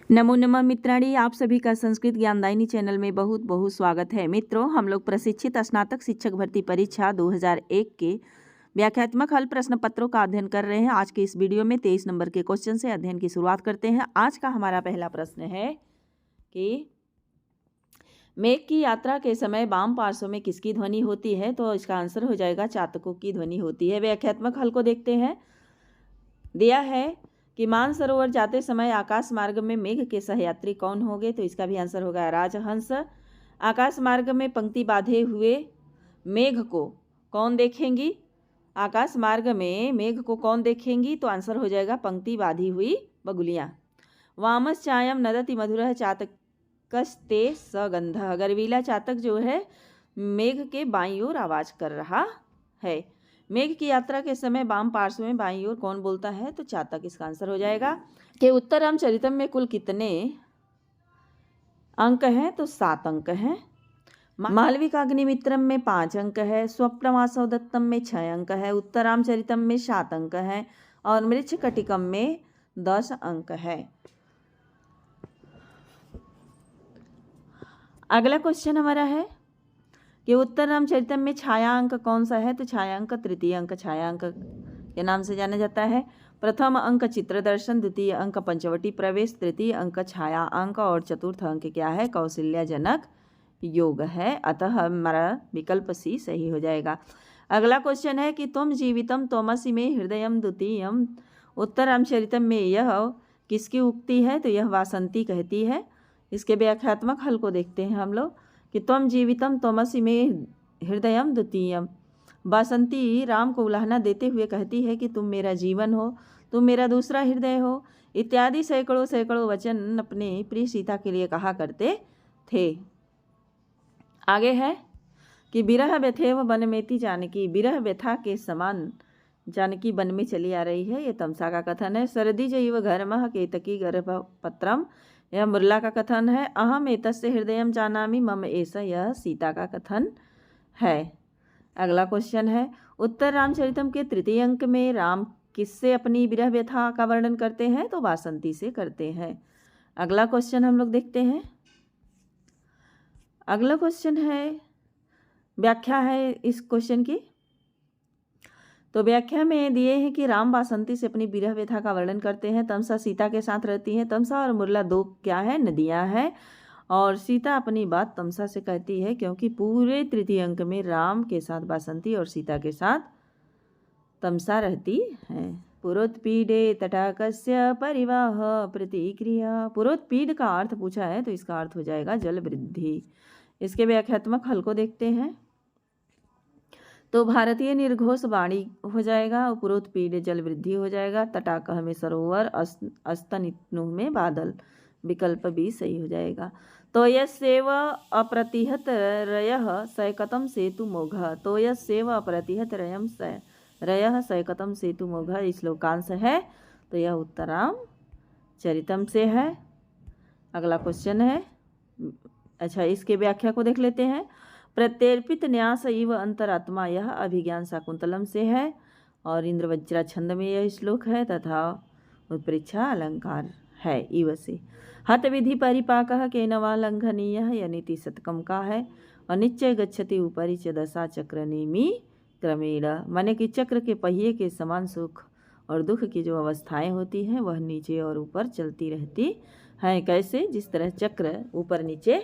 नमो नमः मित्राणी, आप सभी का संस्कृत ज्ञानदायिनी चैनल में बहुत बहुत स्वागत है। मित्रों, हम लोग प्रशिक्षित स्नातक शिक्षक भर्ती परीक्षा 2001 के व्याख्यात्मक हल प्रश्न पत्रों का अध्ययन कर रहे हैं। आज के इस वीडियो में 23 नंबर के क्वेश्चन से अध्ययन की शुरुआत करते हैं। आज का हमारा पहला प्रश्न है कि मेघ की यात्रा के समय वाम पार्श्व में किसकी ध्वनि होती है? तो इसका आंसर हो जाएगा चातकों की ध्वनि होती है। व्याख्यात्मक हल को देखते हैं। दिया है कि मानसरोवर जाते समय आकाश मार्ग में मेघ के सहयात्री कौन होंगे? तो इसका भी आंसर होगा राजहंस। आकाश मार्ग में पंक्ति बांधे हुए मेघ को कौन देखेंगी? आकाश मार्ग में मेघ को कौन देखेंगी? तो आंसर हो जाएगा पंक्ति बांधी हुई बगुलियाँ। वामस चायम नदति मधुरः चातकस्ते सगंधः। गर्वीला चातक जो है मेघ के बाईं ओर आवाज कर रहा है। मेघ की यात्रा के समय वाम पार्श्व में बाईं ओर कौन बोलता है? तो चातक इसका आंसर हो जाएगा। कि उत्तर रामचरितम में कुल कितने अंक हैं? तो 7 अंक हैं। मालविकाग्निमित्रम में 5 अंक है। स्वप्नवासव दत्तम में 6 अंक है। उत्तर रामचरितम में 7 अंक है और मृच्छकटिकम में 10 अंक है। अगला क्वेश्चन हमारा है कि उत्तर रामचरितम में छाया अंक कौन सा है? तो छाया अंक तृतीय अंक छाया अंक के नाम से जाना जाता है। प्रथम अंक चित्र दर्शन, द्वितीय अंक पंचवटी प्रवेश, तृतीय अंक छाया अंक और चतुर्थ अंक क्या है? कौशल्याजनक योग है। अतः हमारा विकल्प सी सही हो जाएगा। अगला क्वेश्चन है कि तुम जीवितम तोमसि में हृदयम द्वितीयम। उत्तर रामचरितम में यह किसकी उक्ति है? तो यह वासंती कहती है। इसके व्याख्यात्मक हल को देखते हैं हम लोग कि त्वम जीवितम तमसि में हृदयम द्वितीयम। वासंती राम को उलाहना देते हुए कहती है कि तुम मेरा जीवन हो, तुम मेरा दूसरा हृदय हो, इत्यादि सैकड़ों सैकड़ों वचन अपने प्रिय सीता के लिए कहा करते थे। आगे है कि विरह व्यथेव वन मेति जानकी। विरह व्यथा के समान जानकी वन में चली आ रही है, ये तमसा का कथन है। सरदी जैव घरमः केतकी गर्भपत्रम, यह मुरला का कथन है। अहम एतस्य हृदयम जानामि मम ऐसा, यह सीता का कथन है। अगला क्वेश्चन है उत्तर रामचरितम के तृतीय अंक में राम किससे अपनी विरह व्यथा का वर्णन करते हैं? तो वासंती से करते हैं। अगला क्वेश्चन हम लोग देखते हैं। अगला क्वेश्चन है, व्याख्या है इस क्वेश्चन की। तो व्याख्या में दिए हैं कि राम वासंती से अपनी विरह व्यथा का वर्णन करते हैं। तमसा सीता के साथ रहती हैं। तमसा और मुरला 2 क्या है? नदियां हैं। और सीता अपनी बात तमसा से कहती है क्योंकि पूरे तृतीय अंक में राम के साथ वासंती और सीता के साथ तमसा रहती है। पुरोत्पीडे तटाकस्य परिवाह प्रतिक्रिया। पुरोत्पीड का अर्थ पूछा है तो इसका अर्थ हो जाएगा जल वृद्धि। इसके व्याख्यात्मक हल को देखते हैं। तो भारतीय निर्घोष वाणी हो जाएगा, उपरोत्पीड जल वृद्धि हो जाएगा, तटाकह में सरोवर, अस्तनित्नुह में बादल। विकल्प भी सही हो जाएगा। तो यस्यैव अप्रतिहत रयः सैकतं सेतु मोघः। तो यस्यैव अप्रतिहत रयः सैकतं सेतु मोघः श्लोकांश है। तो यह उत्तराम चरितम से है। अगला क्वेश्चन है, अच्छा इसके व्याख्या को देख लेते हैं। प्रत्यर्पित न्यास इव अंतरात्मा, यह अभिज्ञान शाकुंतलम से है और इंद्रवज्रा छंद में यह श्लोक है तथा उत्प्रेक्षा अलंकार है इव से। हत विधि परिपाकः केनवा लंघनीय, यह नीति शतकम का है। अनिश्चय गच्छति ऊपरी च दशा चक्र नेमी क्रमेण, माने कि चक्र के पहिए के समान सुख और दुख की जो अवस्थाएं होती हैं वह नीचे और ऊपर चलती रहती हैं। कैसे? जिस तरह चक्र ऊपर नीचे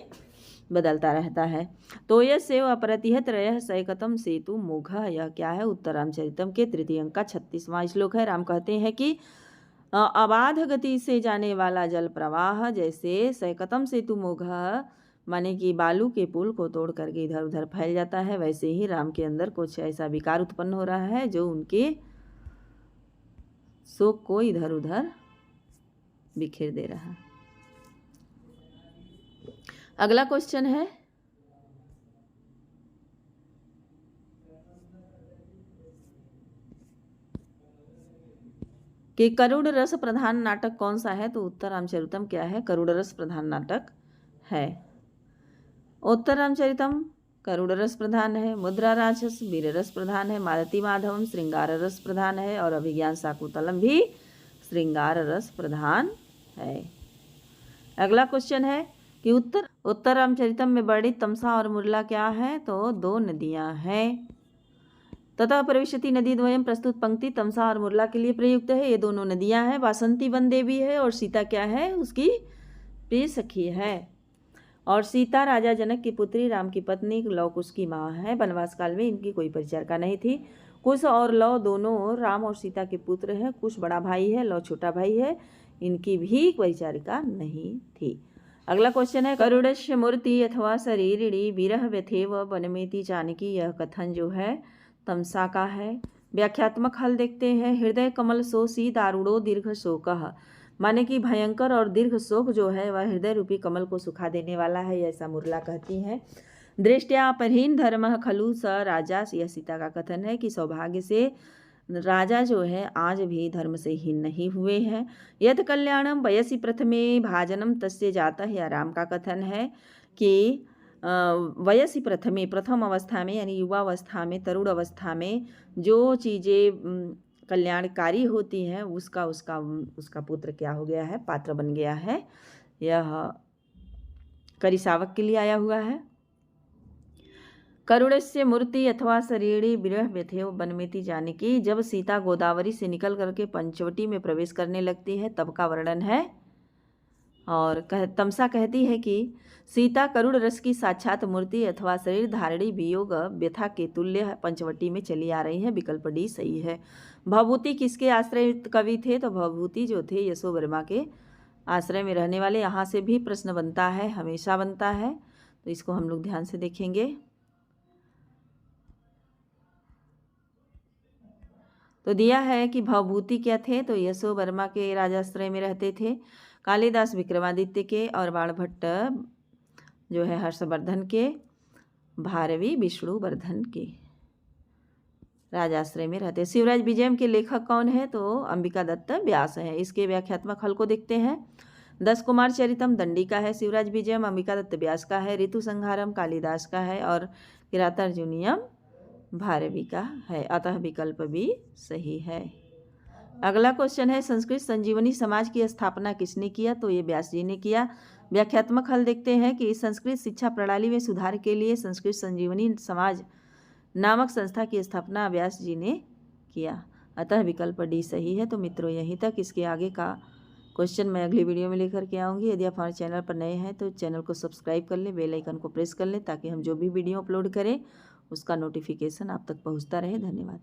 बदलता रहता है। तो यह सेव अप्रतिहत रयः सैकतं सेतु मोघः, यह क्या है? उत्तर रामचरितम के तृतीय अंक का 36वां श्लोक है। राम कहते हैं कि अबाध गति से जाने वाला जल प्रवाह जैसे सैकतं सेतु मोघः, माने कि बालू के पुल को तोड़ करके इधर उधर फैल जाता है, वैसे ही राम के अंदर कुछ ऐसा विकार उत्पन्न हो रहा है जो उनके शोक को इधर उधर बिखेर दे रहा है। अगला क्वेश्चन है कि करुड़ रस प्रधान नाटक कौन सा है? तो उत्तर रामचरितम क्या है? करुड़ रस प्रधान नाटक है। उत्तर रामचरितम करुड़ रस प्रधान है। मुद्रा राक्षस वीर रस प्रधान है। मालती माधवम श्रृंगार रस प्रधान है और अभिज्ञान शाकुंतलम भी श्रृंगार रस प्रधान है। अगला क्वेश्चन है कि उत्तर रामचरितम में वर्णित तमसा और मुरला क्या है? तो 2 नदियां हैं। ततः प्रविशति नदी द्वयम प्रस्तुत पंक्ति तमसा और मुरला के लिए प्रयुक्त है। ये दोनों नदियां हैं। वासंती वन देवी है और सीता क्या है? उसकी प्रिय सखी है। और सीता राजा जनक की पुत्री, राम की पत्नी, लव कुश की माँ है। वनवास काल में इनकी कोई परिचारिका नहीं थी। कुश और लव दोनों राम और सीता के पुत्र हैं। कुश बड़ा भाई है, लव छोटा भाई है। इनकी भी परिचारिका नहीं थी। अगला क्वेश्चन है करुणस्य मूर्ति अथवा शरीरिणी विरह व्यथेव वनमेति जानकी। यह कथन जो है तमसा का है। व्याख्यात्मक हल देखते हैं। हृदय कमल सोसी दारुणो दीर्घ शोकः, माने कि भयंकर और दीर्घ शोक जो है वह हृदय रूपी कमल को सुखा देने वाला है, ऐसा मुरला कहती हैं। दृष्टया परहीन धर्म खलु स राजा, यह सीता का कथन है कि सौभाग्य से राजा जो है आज भी धर्म से हीन नहीं हुए हैं। यद कल्याणम वयसी प्रथमे भाजनम तस्य जाता, यह राम का कथन है कि वयसी प्रथमे, प्रथम अवस्था में यानी युवावस्था में, तरुण अवस्था में जो चीज़ें कल्याणकारी होती हैं उसका पुत्र क्या हो गया है? पात्र बन गया है। यह करिसावक के लिए आया हुआ है। करुणस्य मूर्ति अथवा शरीरी विरह व्यथेव वनमेति जानकी। जब सीता गोदावरी से निकल करके पंचवटी में प्रवेश करने लगती है तब का वर्णन है। और तमसा कहती है कि सीता करुण रस की साक्षात मूर्ति अथवा शरीर धारणी वियोग व्यथा के तुल्य पंचवटी में चली आ रही है। विकल्प डी सही है। भवभूति किसके आश्रय कवि थे? तो भवभूति जो थे यशोवर्मा के आश्रय में रहने वाले। यहाँ से भी प्रश्न बनता है, हमेशा बनता है, तो इसको हम लोग ध्यान से देखेंगे। तो दिया है कि भवभूति क्या थे? तो यशोवर्मा के राजाश्रय में रहते थे। कालिदास विक्रमादित्य के और बाणभट्ट जो है हर्षवर्धन के, भारवी विष्णुवर्धन के राजाश्रय में रहते। शिवराज विजयम के लेखक कौन है? तो अंबिका दत्त व्यास है। इसके व्याख्यात्मक हल को देखते हैं। 10 कुमार चरितम दंडी का है, शिवराज विजयम अंबिका दत्त व्यास का है। ऋतु संहारम कालिदास का है और किरातार्जुनीयम भारवी का है। अतः विकल्प भी सही है। अगला क्वेश्चन है संस्कृत संजीवनी समाज की स्थापना किसने किया? तो ये व्यास जी ने किया। व्याख्यात्मक हल देखते हैं कि संस्कृत शिक्षा प्रणाली में सुधार के लिए संस्कृत संजीवनी समाज नामक संस्था की स्थापना व्यास जी ने किया। अतः विकल्प डी सही है। तो मित्रों यहीं तक। इसके आगे का क्वेश्चन मैं अगली वीडियो में लेकर के आऊँगी। यदि आप हमारे चैनल पर नए हैं तो चैनल को सब्सक्राइब कर लें, बेल आइकन को प्रेस कर लें ताकि हम जो भी वीडियो अपलोड करें उसका नोटिफिकेशन आप तक पहुँचता रहे। धन्यवाद।